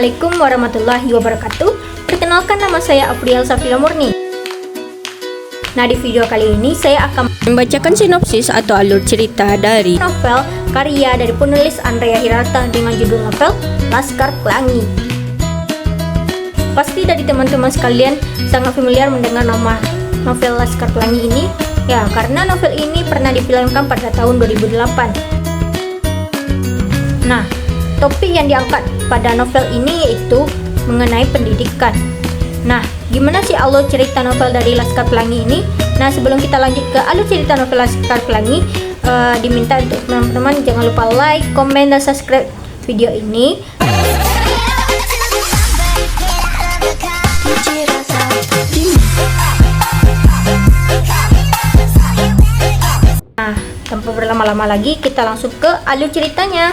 Assalamualaikum warahmatullahi wabarakatuh. Perkenalkan, nama saya Afriel Safila Murni. Nah, di video kali ini saya akan membacakan sinopsis atau alur cerita dari novel karya dari penulis Andrea Hirata dengan judul novel Laskar Pelangi. Pasti dari teman-teman sekalian sangat familiar mendengar nama novel Laskar Pelangi ini, ya, karena novel ini pernah difilmkan pada tahun 2008. Nah, topik yang diangkat pada novel ini yaitu mengenai pendidikan. Nah, gimana sih alur cerita novel dari Laskar Pelangi ini? Nah, sebelum kita lanjut ke alur cerita novel Laskar Pelangi, diminta untuk teman-teman jangan lupa like, komen, dan subscribe video ini. Nah, tanpa berlama-lama lagi, kita langsung ke alur ceritanya.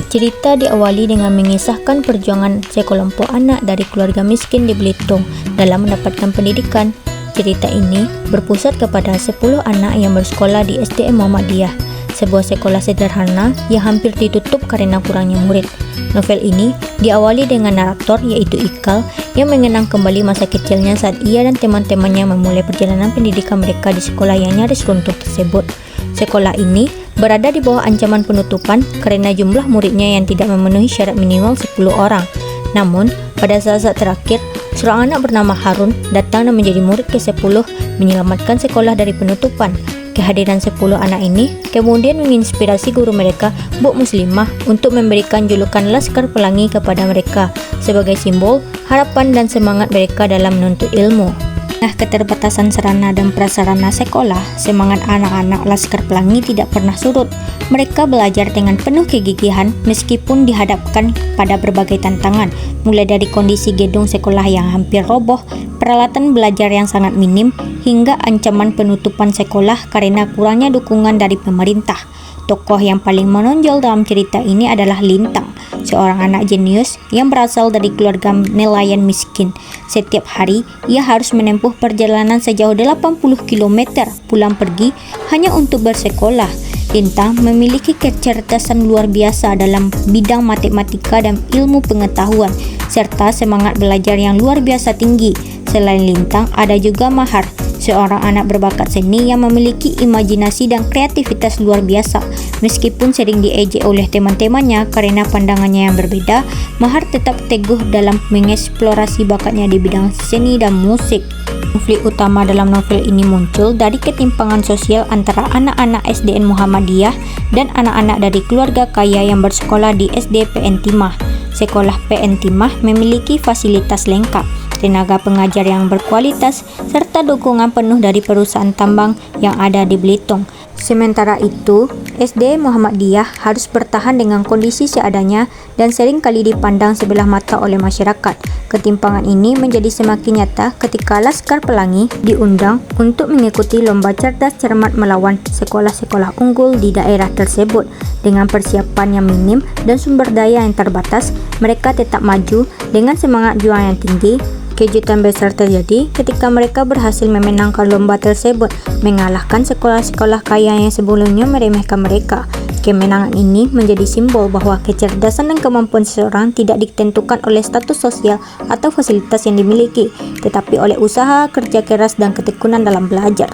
Cerita diawali dengan mengisahkan perjuangan sekelompok anak dari keluarga miskin di Belitung dalam mendapatkan pendidikan. Cerita ini berpusat kepada 10 anak yang bersekolah di SDN Muhammadiyah, sebuah sekolah sederhana yang hampir ditutup karena kurangnya murid. Novel ini diawali dengan narator yaitu Ikal yang mengenang kembali masa kecilnya saat ia dan teman-temannya memulai perjalanan pendidikan mereka di sekolah yang nyaris runtuh tersebut. Sekolah ini berada di bawah ancaman penutupan karena jumlah muridnya yang tidak memenuhi syarat minimal 10 orang. Namun, pada saat-saat terakhir, seorang anak bernama Harun datang dan menjadi murid ke-10 menyelamatkan sekolah dari penutupan. Kehadiran 10 anak ini kemudian menginspirasi guru mereka, Bu Muslimah, untuk memberikan julukan Laskar Pelangi kepada mereka sebagai simbol harapan dan semangat mereka dalam menuntut ilmu. Nah, keterbatasan sarana dan prasarana sekolah, semangat anak-anak Laskar Pelangi tidak pernah surut. Mereka belajar dengan penuh kegigihan meskipun dihadapkan pada berbagai tantangan, mulai dari kondisi gedung sekolah yang hampir roboh, peralatan belajar yang sangat minim, hingga ancaman penutupan sekolah karena kurangnya dukungan dari pemerintah. Tokoh yang paling menonjol dalam cerita ini adalah Lintang, seorang anak jenius yang berasal dari keluarga nelayan miskin. Setiap hari, ia harus menempuh perjalanan sejauh 80 km pulang pergi hanya untuk bersekolah. Lintang memiliki kecerdasan luar biasa dalam bidang matematika dan ilmu pengetahuan, serta semangat belajar yang luar biasa tinggi. Selain Lintang, ada juga Mahar, seorang anak berbakat seni yang memiliki imajinasi dan kreativitas luar biasa. Meskipun sering diejek oleh teman-temannya karena pandangannya yang berbeda, Mahar tetap teguh dalam mengeksplorasi bakatnya di bidang seni dan musik. Konflik utama dalam novel ini muncul dari ketimpangan sosial antara anak-anak SDN Muhammadiyah dan anak-anak dari keluarga kaya yang bersekolah di SD PN Timah. Sekolah PN Timah memiliki fasilitas lengkap, tenaga pengajar yang berkualitas, serta dukungan penuh dari perusahaan tambang yang ada di Belitung. Sementara itu, SD Muhammadiyah harus bertahan dengan kondisi seadanya dan sering kali dipandang sebelah mata oleh masyarakat. Ketimpangan ini menjadi semakin nyata ketika Laskar Pelangi diundang untuk mengikuti lomba cerdas cermat melawan sekolah-sekolah unggul di daerah tersebut. Dengan persiapan yang minim dan sumber daya yang terbatas, mereka tetap maju dengan semangat juang yang tinggi. Kejutan besar terjadi ketika mereka berhasil memenangkan lomba tersebut, mengalahkan sekolah-sekolah kaya yang sebelumnya meremehkan mereka. Kemenangan ini menjadi simbol bahwa kecerdasan dan kemampuan seseorang tidak ditentukan oleh status sosial atau fasilitas yang dimiliki, tetapi oleh usaha, kerja keras, dan ketekunan dalam belajar.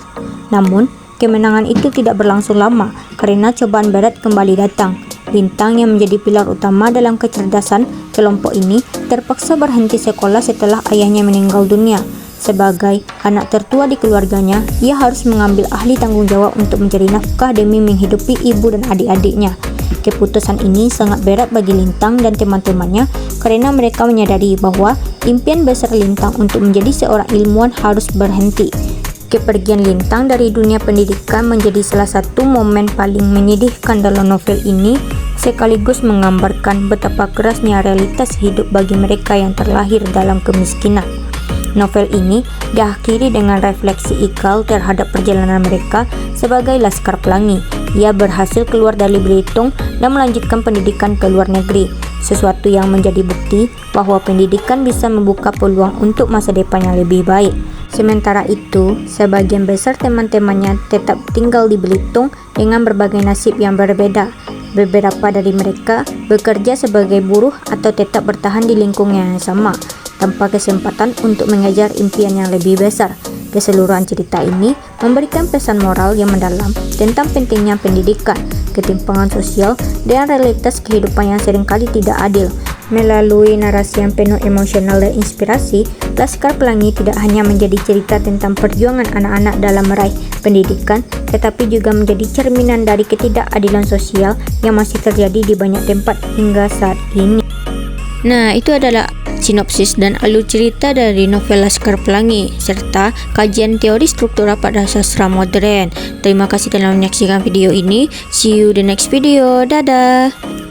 Namun, kemenangan itu tidak berlangsung lama karena cobaan berat kembali datang. Lintang yang menjadi pilar utama dalam kecerdasan kelompok ini terpaksa berhenti sekolah setelah ayahnya meninggal dunia. Sebagai anak tertua di keluarganya, ia harus mengambil ahli tanggung jawab untuk mencari nafkah demi menghidupi ibu dan adik-adiknya. Keputusan ini sangat berat bagi Lintang dan teman-temannya karena mereka menyadari bahwa impian besar Lintang untuk menjadi seorang ilmuwan harus berhenti. Kepergian Lintang dari dunia pendidikan menjadi salah satu momen paling menyedihkan dalam novel ini, sekaligus menggambarkan betapa kerasnya realitas hidup bagi mereka yang terlahir dalam kemiskinan. Novel ini diakhiri dengan refleksi Ikal terhadap perjalanan mereka sebagai Laskar Pelangi. Ia berhasil keluar dari Belitung dan melanjutkan pendidikan ke luar negeri, sesuatu yang menjadi bukti bahwa pendidikan bisa membuka peluang untuk masa depan yang lebih baik. Sementara itu, sebagian besar teman-temannya tetap tinggal di Belitung dengan berbagai nasib yang berbeda. Beberapa dari mereka bekerja sebagai buruh atau tetap bertahan di lingkungan yang sama, tanpa kesempatan untuk mengejar impian yang lebih besar. Keseluruhan cerita ini memberikan pesan moral yang mendalam tentang pentingnya pendidikan, ketimpangan sosial, dan realitas kehidupan yang seringkali tidak adil. Melalui narasi yang penuh emosional dan inspirasi, Laskar Pelangi tidak hanya menjadi cerita tentang perjuangan anak-anak dalam meraih pendidikan, tetapi juga menjadi cerminan dari ketidakadilan sosial yang masih terjadi di banyak tempat hingga saat ini. Nah, itu adalah sinopsis dan alur cerita dari novel Laskar Pelangi serta kajian teori struktural pada sastra modern. Terima kasih telah menyaksikan video ini. See you the next video. Dadah.